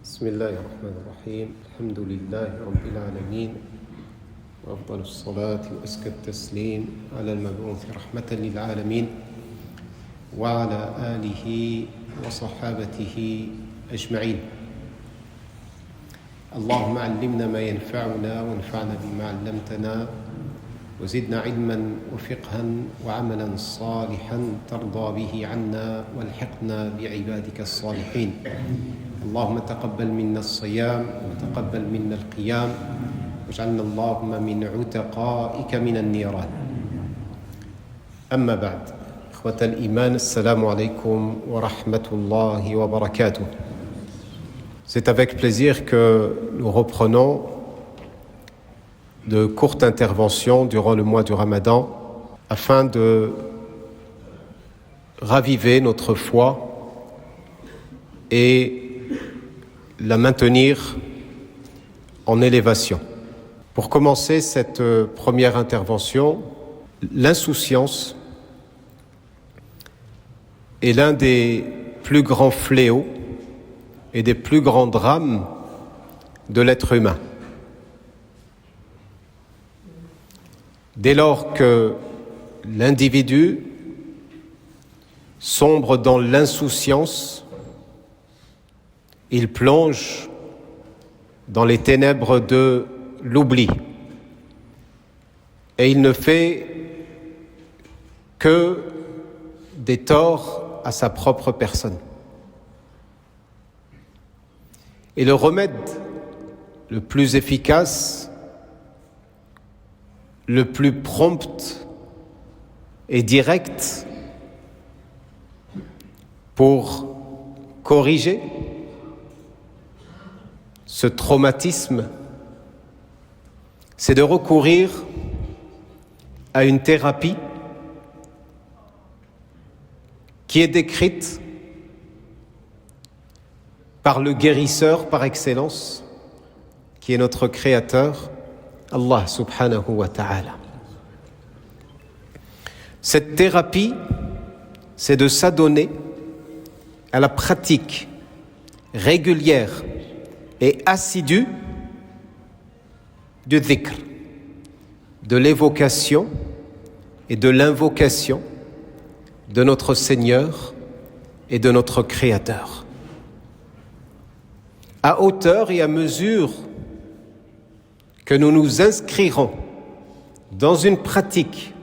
بسم الله الرحمن الرحيم الحمد لله رب العالمين وأفضل الصلاة وأزكى التسليم على المبعوث رحمة للعالمين وعلى آله وصحابته أجمعين. اللهم علمنا ما ينفعنا وانفعنا بما علمتنا وزدنا علما وفقها وعملا صالحا ترضى به عنا والحقنا بعبادك الصالحين. اللهم تقبل منا الصيام وتقبل منا القيام واجعلنا اللهم من عتقائك من النيران. أما بعد، إخوة الإيمان، السلام عليكم ورحمة الله وبركاته. C'est avec plaisir que nous reprenons de courtes interventions durant le mois du Ramadan afin de raviver notre foi et la maintenir en élévation. Pour commencer cette première intervention, l'insouciance est l'un des plus grands fléaux et des plus grands drames de l'être humain. Dès lors que l'individu sombre dans l'insouciance, il plonge dans les ténèbres de l'oubli et il ne fait que des torts à sa propre personne. Et le remède le plus efficace, le plus prompt et direct pour corriger ce traumatisme, c'est de recourir à une thérapie qui est décrite par le guérisseur par excellence, qui est notre Créateur, Allah subhanahu wa ta'ala. Cette thérapie, c'est de s'adonner à la pratique régulière et assidue du dhikr, de l'évocation et de l'invocation de notre Seigneur et de notre Créateur. À hauteur et à mesure que nous nous inscrirons dans une pratique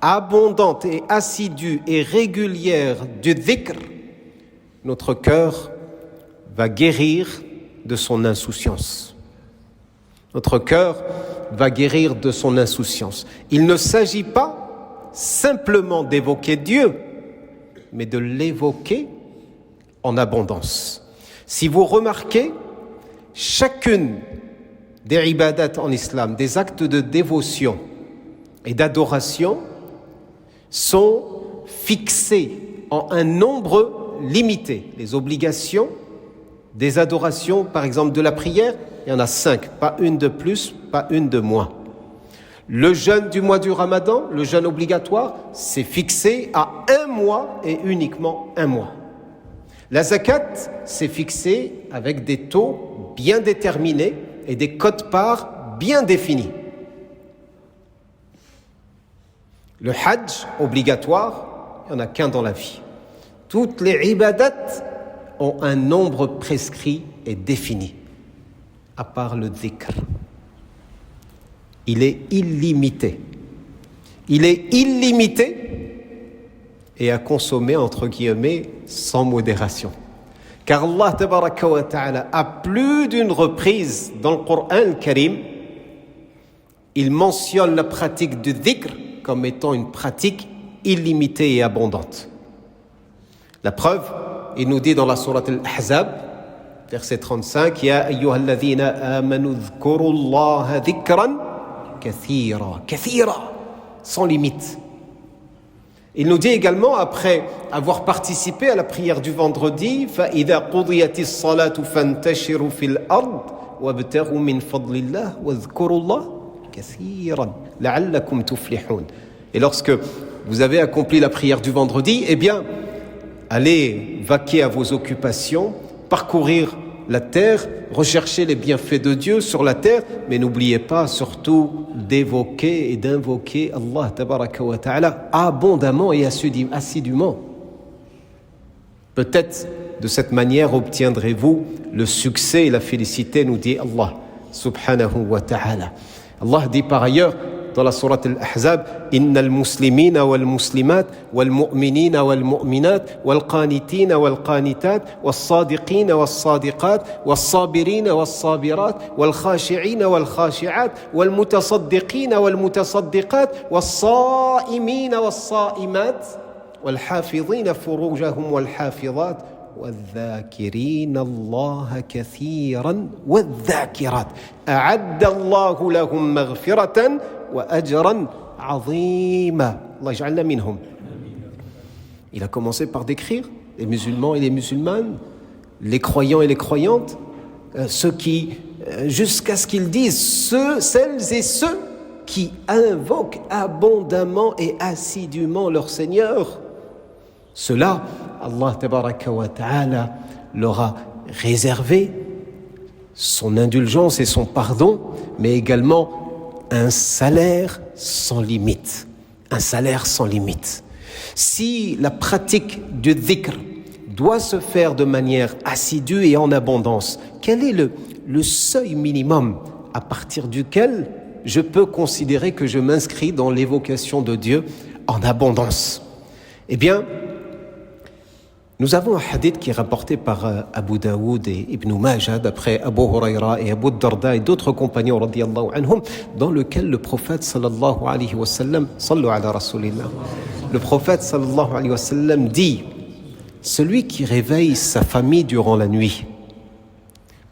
abondante et assidue et régulière du dhikr, notre cœur va guérir de son insouciance. Notre cœur va guérir de son insouciance. Il ne s'agit pas simplement d'évoquer Dieu, mais de l'évoquer en abondance. Si vous remarquez, chacune des ibadat en islam, des actes de dévotion et d'adoration, sont fixés en un nombre limité. Les obligations des adorations, par exemple de la prière, il y en a 5, pas une de plus, pas une de moins. Le jeûne du mois du Ramadan, le jeûne obligatoire, c'est fixé à 1 mois et uniquement 1 mois. La zakat, c'est fixé avec des taux bien déterminés et des quotes-parts bien définis. Le hajj obligatoire, il n'y en a qu'un dans la vie. Toutes les ibadat ont un nombre prescrit et défini, à part le dhikr. Il est illimité. Il est illimité et à consommer, entre guillemets, sans modération. Car Allah tabaraka wa ta'ala, à plus d'une reprise dans le Coran Karim, il mentionne la pratique du dhikr comme étant une pratique illimitée et abondante. La preuve, il nous dit dans la sourate Al-Ahzab, verset 35, « Ya ayyuhalladhina amanu dhkurullaha dhikran kathira » kathira, sans limite. Il nous dit également, après avoir participé à la prière du vendredi, « Fa'idha qudiyatis salatu fantashiru fil ard wabtaghu min fadlillah wa dhkurullaha kathiran la'allakum tuflihun » Et lorsque vous avez accompli la prière du vendredi, eh bien, allez vaquer à vos occupations, parcourir la terre, recherchez les bienfaits de Dieu sur la terre, mais n'oubliez pas surtout d'évoquer et d'invoquer Allah tabaraka wa ta'ala abondamment et assidûment. Peut-être de cette manière obtiendrez-vous le succès et la félicité, nous dit Allah subhanahu wa ta'ala. Allah dit par ailleurs dans la sourate Al-Ahzab, Innal muslimina wal muslimat wal mu'minina wal mu'minat wal qanitina wal qanitat wal sadiqina wal sadiqat wal sabirina wal sabirat wal khashi'ina wal khashi'at wal mutasaddiqina wal mutasaddiqat wal sa'imina wal sa'imat wal hafidhina furujahum wal hafidhat والذاكرين الله كثيرا والذاكرات أعد الله لهم مغفرة وأجرا عظيما الله يجعلنا منهم. Il a commencé par décrire les musulmans et les musulmanes, les croyants et les croyantes, ceux qui, jusqu'à ce qu'ils disent, celles et ceux qui invoquent abondamment et assidûment leur Seigneur. Cela, Allah tabaraka wa ta'ala leur a réservé son indulgence et son pardon, mais également un salaire sans limite. Un salaire sans limite. Si la pratique du dhikr doit se faire de manière assidue et en abondance, quel est le seuil minimum à partir duquel je peux considérer que je m'inscris dans l'évocation de Dieu en abondance? Eh bien, nous avons un hadith qui est rapporté par Abu Daoud et Ibn Majah d'après Abu Huraira et Abu Darda et d'autres compagnons radiyallahu anhum, dans lequel le prophète sallallahu alayhi wa sallam, sallu ala rasulillah, le prophète sallallahu alayhi wa sallam dit: celui qui réveille sa famille durant la nuit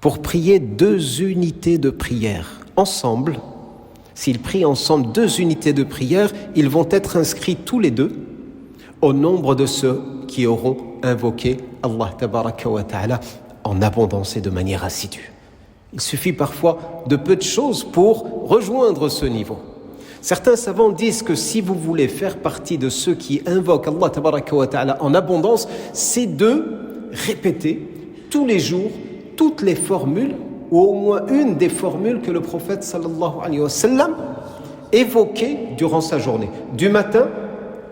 pour prier 2 unités de prière ensemble, s'ils prient ensemble 2 unités de prière, ils vont être inscrits tous les 2 au nombre de ceux qui auront invoqué Allah tabaraka wa ta'ala en abondance et de manière assidue. Il suffit parfois de peu de choses pour rejoindre ce niveau. Certains savants disent que si vous voulez faire partie de ceux qui invoquent Allah tabaraka wa ta'ala en abondance, c'est de répéter tous les jours toutes les formules ou au moins une des formules que le prophète sallallahu alayhi wa sallam évoquait durant sa journée, du matin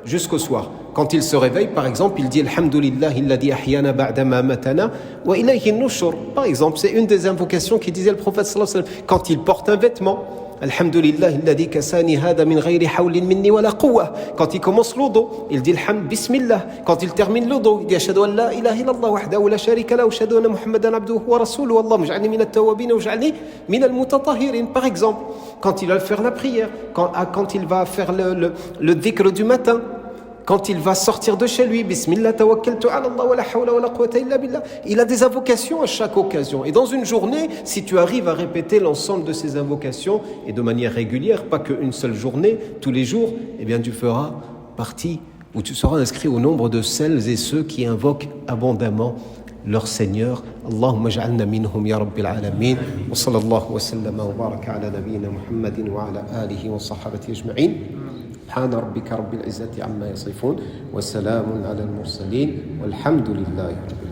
jusqu'au soir. Quand il se réveille, par exemple, il dit Alhamdulillahi alladhi ahyana ba'da ma matana wa ilayhi an-nushur. Par exemple, c'est une des invocations qu'il disait le prophète sallallahu alayhi wa sallam. Quand il porte un vêtement, Alhamdulillahi alladhi kasani hada min ghayri hawlin minni wa la quwwa. Quand il commence l'odo, il dit Bismillah. Quand il termine l'odo, il dit Ashhadu an la ilaha illallah wahdahu la sharika lahu wa ashhadu anna Muhammadan abduhu wa rasuluhu. Allahumma ij'alni min at-tawwabin wa ij'alni min al-mutatahhirin. Par exemple, quand il va faire la prière, quand il va faire le dhikr du matin, quand il va sortir de chez lui, Bismillah tawakkaltu ala Allah wa la hawla wa la quwwata illa billah. Il a des invocations à chaque occasion. Et dans une journée, si tu arrives à répéter l'ensemble de ces invocations, et de manière régulière, pas qu'une seule journée, tous les jours, eh bien tu feras partie, ou tu seras inscrit au nombre de celles et ceux qui invoquent abondamment leur Seigneur. Allahumma ja'alna minhum ya rabbil alamin. Wa sallallahu wa sallama wa baraka ala nabiyyina Muhammadin wa ala alihi wa sahbihi ajma'in. سبحان ربك رب العزة عما يصفون وسلام على المرسلين والحمد لله رب العالمين.